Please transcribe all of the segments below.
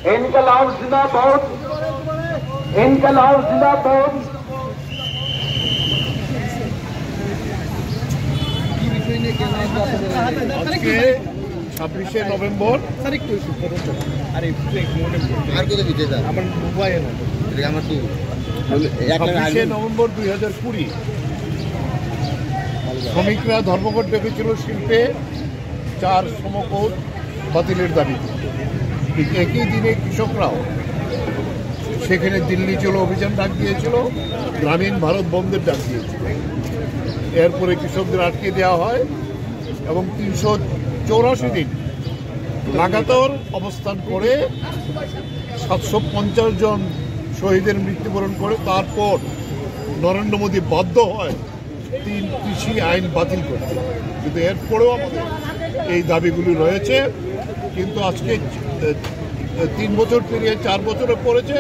इनकलाब जिंदाबाद, इनकलाब जिंदाबाद। আজকে 26শে নভেম্বর আমার মোবাইল 26শে নভেম্বর 2020 শ্রমিকরা ধর্মঘট ডেকেছিল শিল্পে 4 সমকোট বাতিলের দাবিতে। ঠিক একই দিনে কৃষকরাও সেখানে দিল্লি চলো অভিযান ডাক দিয়েছিল, গ্রামীণ ভারত বন্ধের ডাক দিয়েছিল। এরপরে কৃষকদের আটকে দেওয়া হয় এবং 384 দিন লাগাতার অবস্থান করে 750 জন শহীদের মৃত্যুবরণ করে তারপর নরেন্দ্র মোদী বাধ্য হয় 3 কৃষি আইন বাতিল করতে। কিন্তু এরপরেও আমাদের এই দাবিগুলি রয়েছে। কিন্তু আজকে 3 বছর পেরিয়ে 4 বছরে পড়েছে,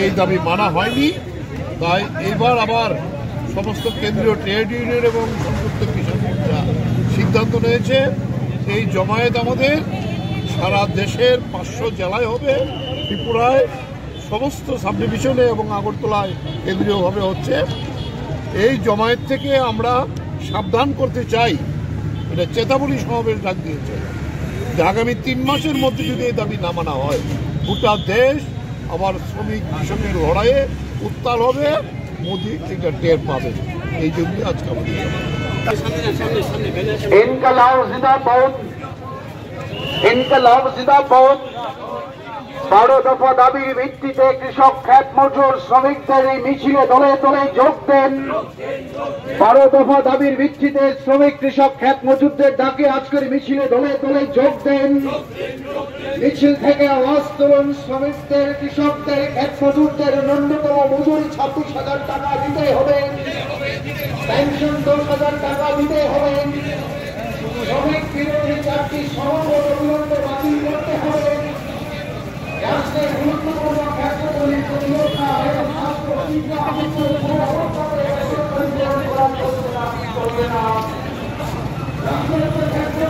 এই দাবি মানা হয়নি। তাই এইবার আবার সমস্ত কেন্দ্রীয় ট্রেড ইউনিয়ন এবং সংযুক্ত কৃষক মোর্চা সিদ্ধান্ত নিয়েছে এই জমায়েত আমাদের সারা দেশের 500 জেলায় হবে, ত্রিপুরায় সমস্ত সাব ডিভিশনে এবং আগরতলায় কেন্দ্রীয়ভাবে হচ্ছে। এই জমায়েত থেকে আমরা সাবধান করতে চাই, এটা চেতাবলী সমাবেশ ডাক দিয়েছে যে আগামী 3 মাসের মধ্যে যদি এই দাবি না মানা হয় গোটা দেশ আবার শ্রমিক কৃষকের লড়াইয়ে উত্তাল হবে, মোদী এটা টের পাবে। এই জন্যই আজকে আমাদের इनकलाब जिंदाबाद, इनकलाब जिंदाबाद। 12 দফা দাবির ভিত্তিতে কৃষক খ্যাত মজুর শ্রমিকদের এই মিছিলে দলে দলে যোগ দেন। 12 দফা দাবির ভিত্তিতে শ্রমিক কৃষক খ্যাত মজুরদের ডাকে আজকের মিছিলে দলে দলে যোগ দেন। মিছিল থেকে আওয়াজ তুলুন, শ্রমিকদের কৃষকদের খ্যাত মজুরদের ন্যূনতম মজুরি 26,000 টাকা দিতে হবে, পেনশন 10,000 টাকা দিতে হবে, শ্রমিক বিরোধী 4টি সংকট অবিলম্বে বাতিল করতে হবে, রাষ্ট্রের গুরুত্বপূর্ণ কার্যক্রমের পরিচালনা এবং স্বাস্থ্য শিক্ষা চলবে না। রাষ্ট্রের ক্ষেত্রে